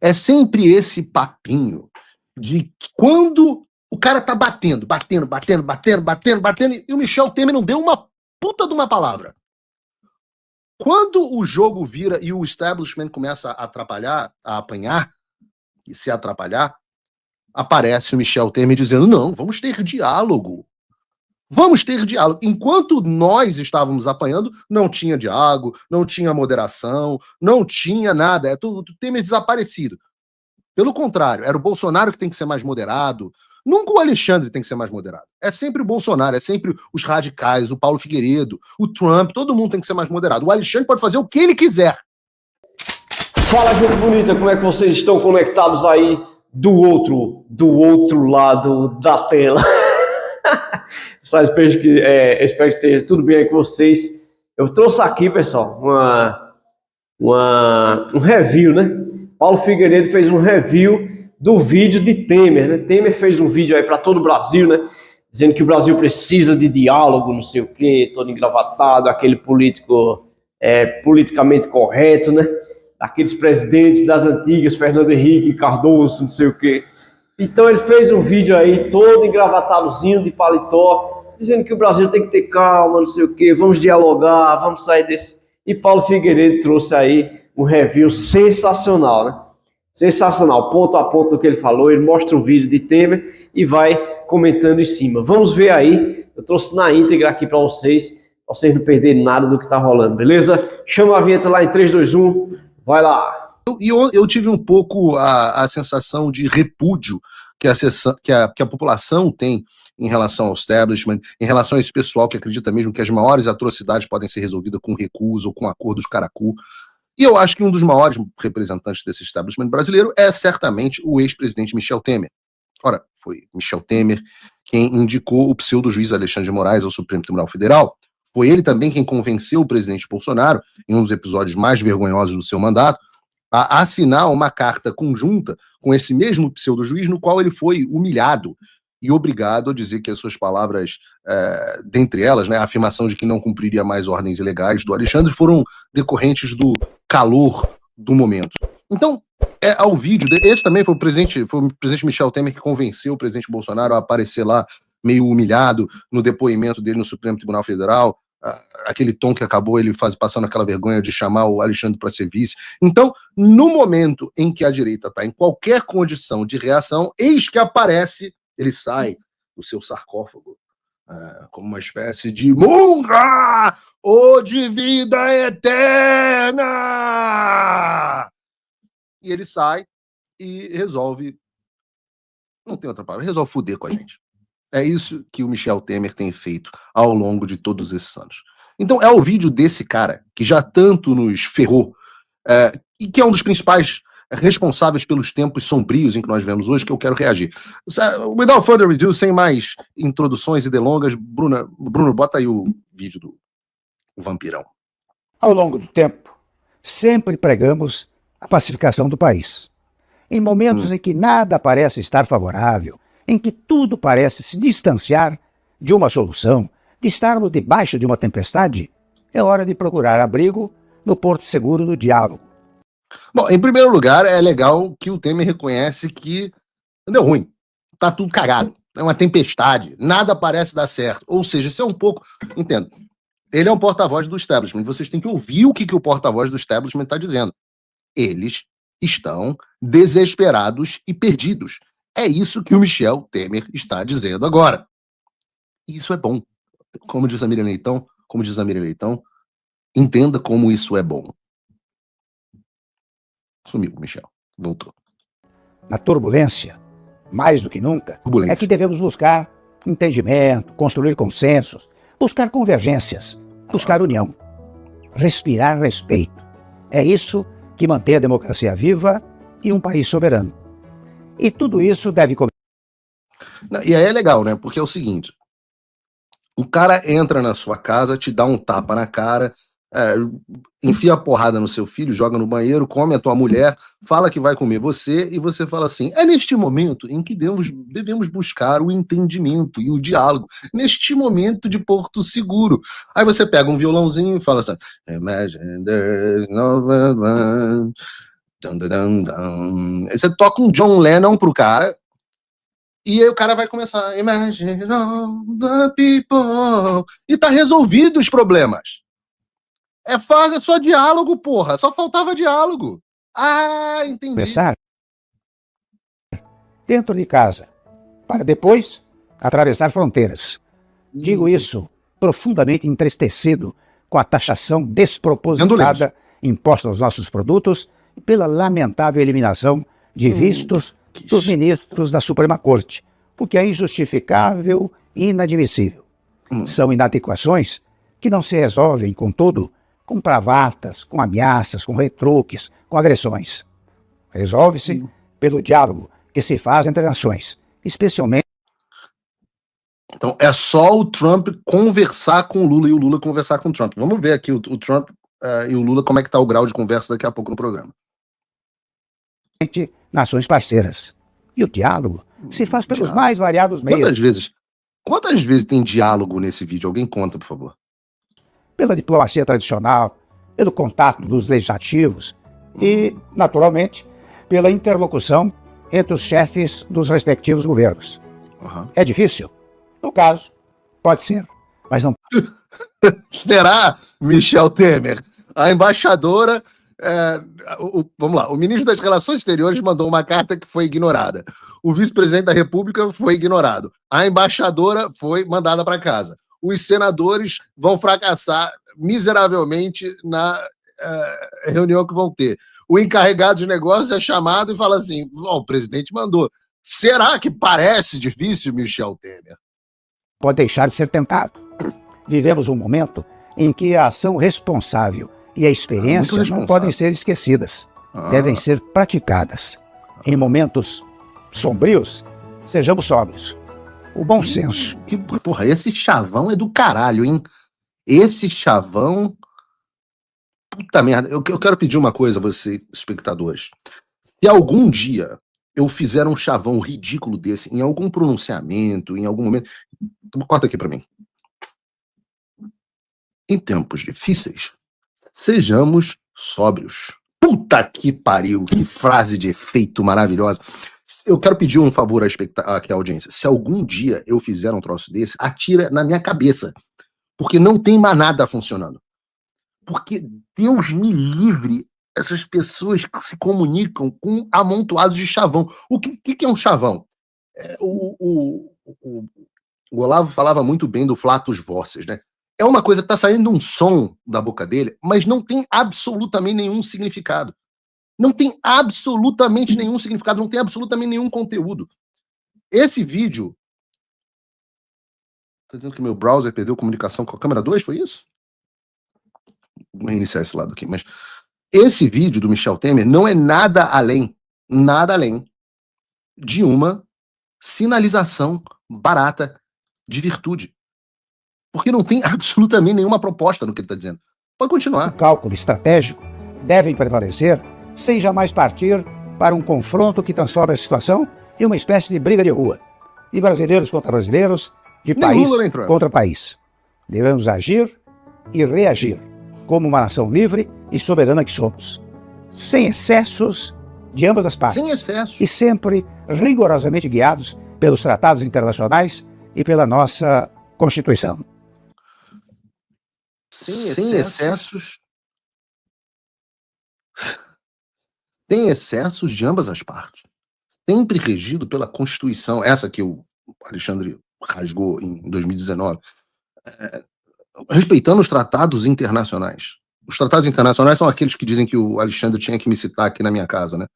É sempre esse papinho de que quando o cara tá batendo, e o Michel Temer não deu uma puta de uma palavra. Quando o jogo vira e o establishment começa a atrapalhar, a apanhar e se atrapalhar, aparece o Michel Temer dizendo: não, vamos ter diálogo. Vamos ter diálogo. Enquanto nós estávamos apanhando, não tinha diálogo, não tinha moderação, não tinha nada. É tudo Temer desaparecido. Pelo contrário, era o Bolsonaro que tem que ser mais moderado. Nunca o Alexandre tem que ser mais moderado. É sempre o Bolsonaro, é sempre os radicais, o Paulo Figueiredo, o Trump, todo mundo tem que ser mais moderado. O Alexandre pode fazer o que ele quiser. Fala, gente bonita, como é que vocês estão conectados aí do outro lado da tela? Só espero que esteja tudo bem aí com vocês. Eu trouxe aqui, pessoal, um review, né? Paulo Figueiredo fez um review do vídeo de Temer, né? Temer fez um vídeo aí para todo o Brasil, né? Dizendo que o Brasil precisa de diálogo, não sei o quê, todo engravatado, aquele político politicamente correto, né? Aqueles presidentes das antigas, Fernando Henrique Cardoso, não sei o quê. Então ele fez um vídeo aí todo engravatadozinho de paletó, dizendo que o Brasil tem que ter calma, não sei o quê, vamos dialogar, vamos sair desse. E Paulo Figueiredo trouxe aí um review sensacional, né? Sensacional, ponto a ponto do que ele falou. Ele mostra o vídeo de Temer e vai comentando em cima. Vamos ver aí, eu trouxe na íntegra aqui para vocês não perderem nada do que está rolando, beleza? Chama a vinheta lá em 3, 2, 1, vai lá. Eu tive um pouco a sensação de repúdio que a população tem em relação ao establishment, em relação a esse pessoal que acredita mesmo que as maiores atrocidades podem ser resolvidas com recuso ou com acordos caracu. E eu acho que um dos maiores representantes desse establishment brasileiro é certamente o ex-presidente Michel Temer. Ora, foi Michel Temer quem indicou o pseudo-juiz Alexandre de Moraes ao Supremo Tribunal Federal. Foi ele também quem convenceu o presidente Bolsonaro, em um dos episódios mais vergonhosos do seu mandato, a assinar uma carta conjunta com esse mesmo pseudo-juiz, no qual ele foi humilhado e obrigado a dizer que as suas palavras, dentre elas, né, a afirmação de que não cumpriria mais ordens ilegais do Alexandre, foram decorrentes do calor do momento. Então, ao vídeo, esse também foi o presidente Michel Temer que convenceu o presidente Bolsonaro a aparecer lá meio humilhado no depoimento dele no Supremo Tribunal Federal, aquele tom que acabou ele passando aquela vergonha de chamar o Alexandre para ser vice. Então, no momento em que a direita está em qualquer condição de reação, eis que aparece, ele sai do seu sarcófago como uma espécie de Munga ou de vida eterna. E ele sai e resolve, não tem outra palavra, resolve fuder com a gente. É isso que o Michel Temer tem feito ao longo de todos esses anos. Então é o vídeo desse cara que já tanto nos ferrou e que é um dos principais responsáveis pelos tempos sombrios em que nós vemos hoje, que eu quero reagir. Without further ado, sem mais introduções e delongas, Bruno, bota aí o vídeo do Vampirão. Ao longo do tempo, sempre pregamos a pacificação do país. Em momentos em que nada parece estar favorável, em que tudo parece se distanciar de uma solução, de estarmos debaixo de uma tempestade, é hora de procurar abrigo no porto seguro do diálogo. Bom, em primeiro lugar, é legal que o Temer reconhece que deu ruim, tá tudo cagado, é uma tempestade, nada parece dar certo. Ou seja, isso é um pouco, entendo, ele é um porta-voz do establishment, vocês têm que ouvir o que o porta-voz do establishment está dizendo. Eles estão desesperados e perdidos. É isso que o Michel Temer está dizendo agora. E isso é bom. Como diz a Miriam Leitão, entenda como isso é bom. Sumiu, Michel. Voltou. Na turbulência, mais do que nunca, é que devemos buscar entendimento, construir consensos, buscar convergências, buscar união, respirar respeito. É isso que mantém a democracia viva e um país soberano. E tudo isso deve começar. E aí é legal, né? Porque é o seguinte, o cara entra na sua casa, te dá um tapa na cara, enfia a porrada no seu filho, joga no banheiro, come a tua mulher, fala que vai comer você, e você fala assim, é neste momento em que devemos buscar o entendimento e o diálogo, neste momento de porto seguro. Aí você pega um violãozinho e fala assim, Imagine there's no one. Dun, dun, dun, dun. Aí você toca um John Lennon pro cara, e aí o cara vai começar, Imagine all the people, e tá resolvido os problemas. É fácil, é só diálogo, porra, só faltava diálogo. Ah, entendi. Começar dentro de casa, para depois atravessar fronteiras. Digo isso profundamente entristecido com a taxação despropositada imposta aos nossos produtos e pela lamentável eliminação de vistos dos ministros da Suprema Corte, o que é injustificável e inadmissível. São inadequações que não se resolvem, contudo, com bravatas, com ameaças, com retruques, com agressões. Resolve-se pelo diálogo que se faz entre nações, especialmente. Então, é só o Trump conversar com o Lula e o Lula conversar com o Trump. Vamos ver aqui o Trump e o Lula, como é que tá o grau de conversa daqui a pouco no programa. Nações parceiras. E o diálogo se faz pelos mais variados meios. Quantas vezes tem diálogo nesse vídeo? Alguém conta, por favor. Pela diplomacia tradicional, pelo contato dos legislativos e, naturalmente, pela interlocução entre os chefes dos respectivos governos. É difícil? No caso, pode ser, mas não. Será, Michel Temer? A embaixadora, vamos lá, o ministro das Relações Exteriores mandou uma carta que foi ignorada. O vice-presidente da República foi ignorado. A embaixadora foi mandada para casa. Os senadores vão fracassar miseravelmente na reunião que vão ter. O encarregado de negócios é chamado e fala assim, o presidente mandou. Será que parece difícil, Michel Temer? Pode deixar de ser tentado. Vivemos um momento em que a ação responsável e a experiência não podem ser esquecidas. Devem ser praticadas. Em momentos sombrios, sejamos sóbrios. O bom senso. Porra, esse chavão é do caralho, hein? Esse chavão... Puta merda. Eu quero pedir uma coisa a vocês, espectadores. Se algum dia eu fizer um chavão ridículo desse, em algum pronunciamento, em algum momento... Corta aqui pra mim. Em tempos difíceis, sejamos sóbrios. Puta que pariu, que frase de efeito maravilhosa. Eu quero pedir um favor aqui à audiência. Se algum dia eu fizer um troço desse, atira na minha cabeça. Porque não tem mais nada funcionando. Porque Deus me livre essas pessoas que se comunicam com amontoados de chavão. O que é um chavão? O Olavo falava muito bem do flatus vocis, né? É uma coisa que está saindo um som da boca dele, mas não tem absolutamente nenhum significado. Não tem absolutamente nenhum significado, não tem absolutamente nenhum conteúdo. Esse vídeo... Tá dizendo que meu browser perdeu comunicação com a câmera 2, foi isso? Vou reiniciar esse lado aqui, mas... Esse vídeo do Michel Temer não é nada além de uma sinalização barata de virtude. Porque não tem absolutamente nenhuma proposta no que ele está dizendo. Pode continuar. O cálculo estratégico deve prevalecer sem jamais partir para um confronto que transforme a situação em uma espécie de briga de rua. De brasileiros contra brasileiros, de país contra país. Devemos agir e reagir como uma nação livre e soberana que somos. Sem excessos de ambas as partes. Sem excessos. E sempre rigorosamente guiados pelos tratados internacionais e pela nossa Constituição. Sem excessos. Sem excessos de ambas as partes. Sempre regido pela Constituição. Essa que o Alexandre rasgou em 2019. Respeitando os tratados internacionais. Os tratados internacionais são aqueles que dizem que o Alexandre tinha que me citar aqui na minha casa, né?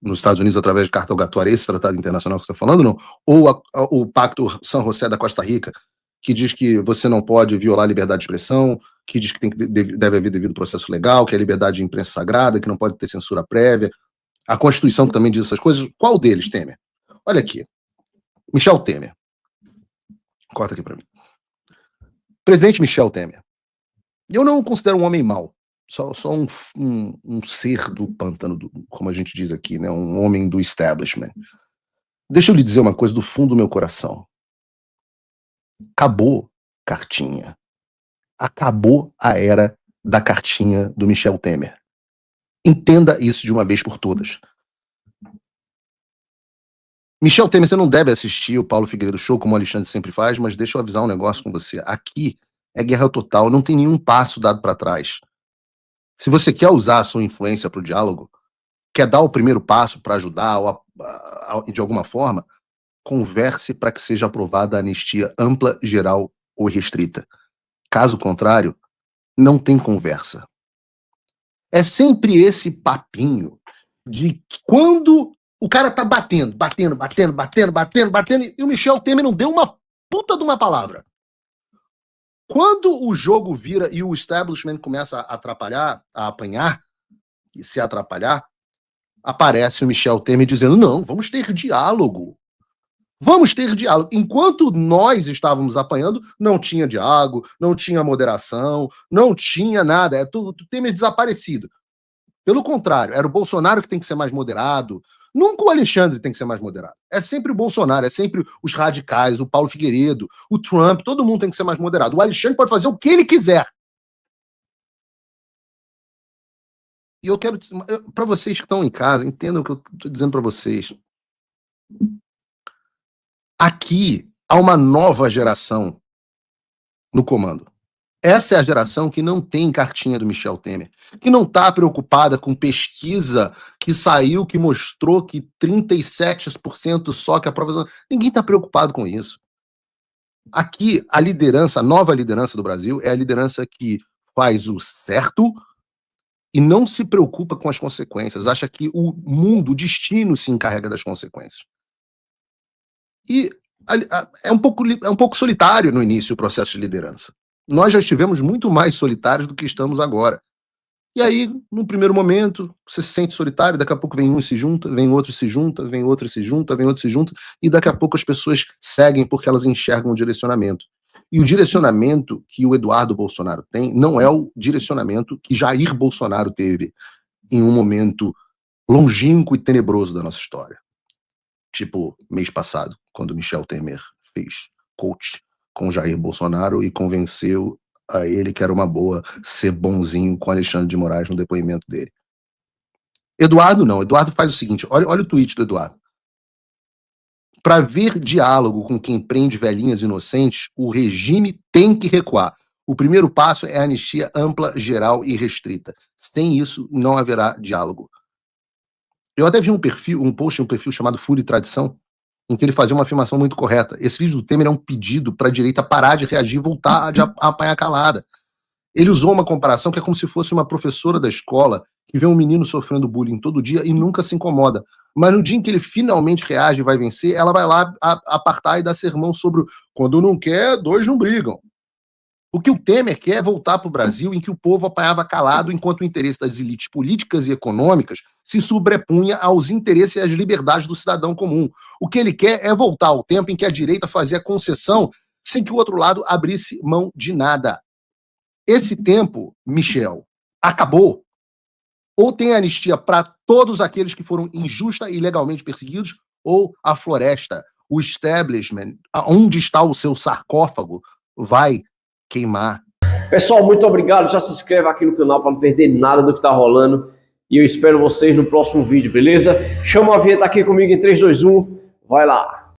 Nos Estados Unidos, através de carta rogatória, esse tratado internacional que você está falando, não? Ou o Pacto San José da Costa Rica, que diz que você não pode violar a liberdade de expressão, que diz que deve haver devido processo legal, que é a liberdade de imprensa sagrada, que não pode ter censura prévia. A Constituição que também diz essas coisas. Qual deles, Temer? Olha aqui. Michel Temer. Corta aqui para mim. Presidente Michel Temer. Eu não o considero um homem mau. Só um ser do pântano, como a gente diz aqui, né? Um homem do establishment. Deixa eu lhe dizer uma coisa do fundo do meu coração. Acabou cartinha. Acabou a era da cartinha do Michel Temer. Entenda isso de uma vez por todas. Michel Temer, você não deve assistir o Paulo Figueiredo Show, como o Alexandre sempre faz, mas deixa eu avisar um negócio com você. Aqui é guerra total, não tem nenhum passo dado para trás. Se você quer usar a sua influência para o diálogo, quer dar o primeiro passo para ajudar de alguma forma, converse para que seja aprovada a anistia ampla, geral ou restrita. Caso contrário, não tem conversa. É sempre esse papinho de que quando o cara tá batendo, e o Michel Temer não deu uma puta de uma palavra. Quando o jogo vira e o establishment começa a atrapalhar, a apanhar e se atrapalhar, aparece o Michel Temer dizendo, não, vamos ter diálogo. Vamos ter diálogo. Enquanto nós estávamos apanhando, não tinha diálogo, não tinha moderação, não tinha nada. É tudo Temer desaparecido. Pelo contrário, era o Bolsonaro que tem que ser mais moderado. Nunca o Alexandre tem que ser mais moderado. É sempre o Bolsonaro, é sempre os radicais, o Paulo Figueiredo, o Trump, todo mundo tem que ser mais moderado. O Alexandre pode fazer o que ele quiser. E eu quero, para vocês que estão em casa, entendam o que eu estou dizendo para vocês. Aqui há uma nova geração no comando. Essa é a geração que não tem cartinha do Michel Temer, que não está preocupada com pesquisa que saiu, que mostrou que 37% só que a aprovação. Ninguém está preocupado com isso. Aqui, a liderança, a nova liderança do Brasil, é a liderança que faz o certo e não se preocupa com as consequências. Acha que o mundo, o destino se encarrega das consequências. E é um pouco solitário no início o processo de liderança. Nós já estivemos muito mais solitários do que estamos agora. E aí, no primeiro momento, você se sente solitário, daqui a pouco vem um e se junta, vem outro e se junta, vem outro e se junta, vem outro e se junta, e daqui a pouco as pessoas seguem porque elas enxergam o direcionamento. E o direcionamento que o Eduardo Bolsonaro tem não é o direcionamento que Jair Bolsonaro teve em um momento longínquo e tenebroso da nossa história. Tipo, mês passado, quando Michel Temer fez coach com Jair Bolsonaro e convenceu a ele que era uma boa ser bonzinho com Alexandre de Moraes no depoimento dele. Eduardo não. Eduardo faz o seguinte, olha o tweet do Eduardo. Para haver diálogo com quem prende velhinhas inocentes, o regime tem que recuar. O primeiro passo é a anistia ampla, geral e restrita. Sem isso, não haverá diálogo. Eu até vi um post em um perfil chamado Fúria e Tradição, em que ele fazia uma afirmação muito correta. Esse vídeo do Temer é um pedido para a direita parar de reagir e voltar a apanhar calada. Ele usou uma comparação que é como se fosse uma professora da escola que vê um menino sofrendo bullying todo dia e nunca se incomoda. Mas no dia em que ele finalmente reage e vai vencer, ela vai lá apartar e dar sermão sobre quando não quer, dois não brigam. O que o Temer quer é voltar para o Brasil em que o povo apanhava calado enquanto o interesse das elites políticas e econômicas se sobrepunha aos interesses e às liberdades do cidadão comum. O que ele quer é voltar ao tempo em que a direita fazia concessão sem que o outro lado abrisse mão de nada. Esse tempo, Michel, acabou. Ou tem anistia para todos aqueles que foram injusta e ilegalmente perseguidos, ou a floresta, o establishment, onde está o seu sarcófago, vai queimar. Pessoal, muito obrigado. Já se inscreve aqui no canal para não perder nada do que está rolando. E eu espero vocês no próximo vídeo, beleza? Chama a vinheta aqui comigo em 3, 2, 1. Vai lá.